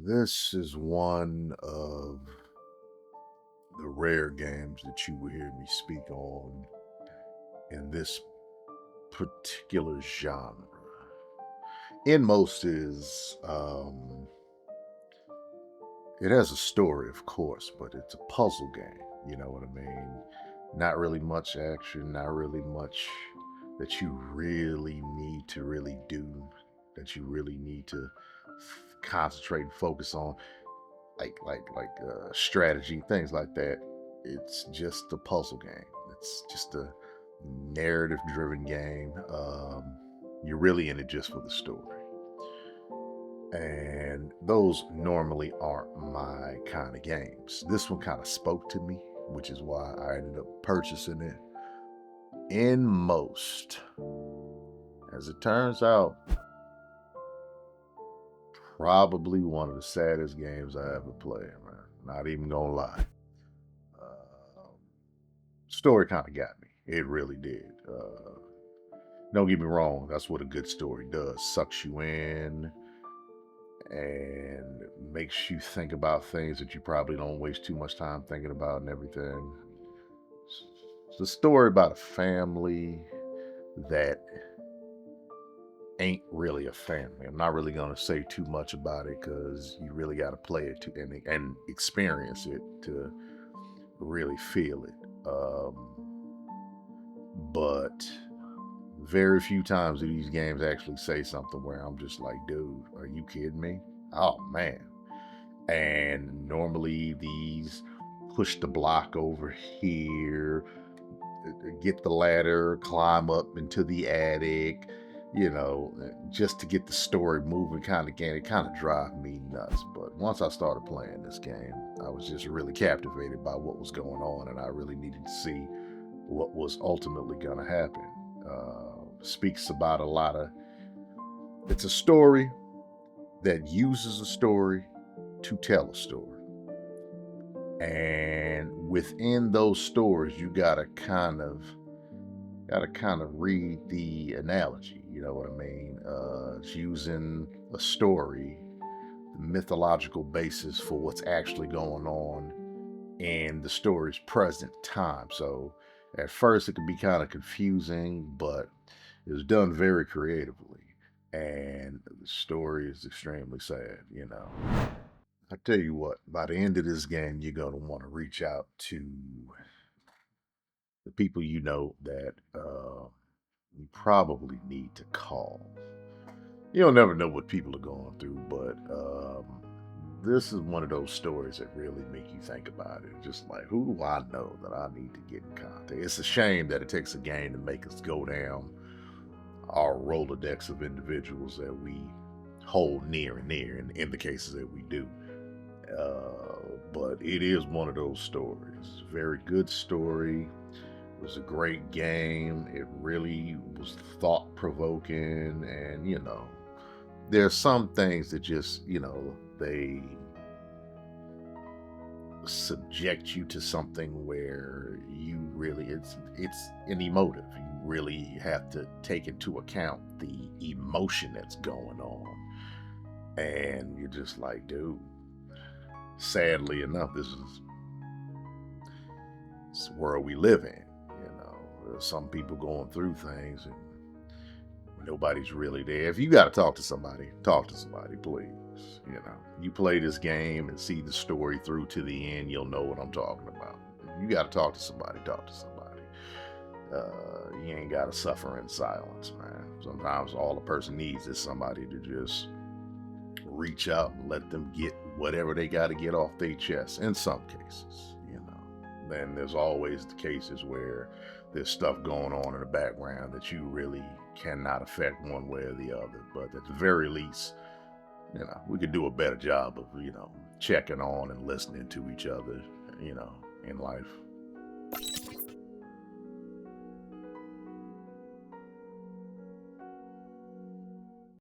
This is one of the rare games that you will hear me speak on in this particular genre. Inmost is, it has a story, of course, but it's a puzzle game. You know what I mean? Not really much action, not really much that you really need to really do, that you really need to concentrate and focus on. Like strategy, things like that. It's just a puzzle game. It's just a narrative driven game. You're really in it just for the story, and those normally aren't my kind of games. This one kind of spoke to me, which is why I ended up purchasing it. In most, as it turns out, probably one of the saddest games I ever played, man. Not even gonna lie. Uh, Story kind of got me. It really did. Don't get me wrong. That's what a good story does. Sucks you in and makes you think about things that you probably don't waste too much time thinking about and everything. It's a story about a family that ain't really a family. I'm not really gonna say too much about it because you really got to play it to and experience it to really feel it. But very few times do these games actually say something where I'm just like, dude, are you kidding me? Oh man. And normally these push the block over here, get the ladder, climb up into the attic, just to get the story moving kind of game. It kind of drive me nuts. But once I started playing this game, I was just really captivated by what was going on, and I really needed to see what was ultimately going to happen. Speaks about a lot of, it's a story that uses a story to tell a story. And within those stories, you gotta kind of read the analogy. You know what I mean? It's using a story, the mythological basis for what's actually going on in the story's present time. So at first it can be kind of confusing, but it was done very creatively. And the story is extremely sad. I tell you what, by the end of this game, you're going to want to reach out to the people you know that you probably need to call. You'll never know what people are going through, but this is one of those stories that really make you think about it. Just like, who do I know that I need to get in contact? It's a shame that it takes a game to make us go down our Rolodex of individuals that we hold near and near, in the cases that we do. But it is one of those stories. Very good story. It was a great game. It really was thought provoking. And, there's some things that just, they subject you to something where you really, it's an emotive. You really have to take into account the emotion that's going on. And you're just like, dude, sadly enough, this world we live in. There's some people going through things and nobody's really there. If you got to talk to somebody, please. You play this game and see the story through to the end, you'll know what I'm talking about. If you got to talk to somebody, talk to somebody. You ain't got to suffer in silence, man. Sometimes all a person needs is somebody to just reach out and let them get whatever they got to get off their chest. In some cases, then there's always the cases where there's stuff going on in the background that you really cannot affect one way or the other. But at the very least, we could do a better job of, checking on and listening to each other, in life.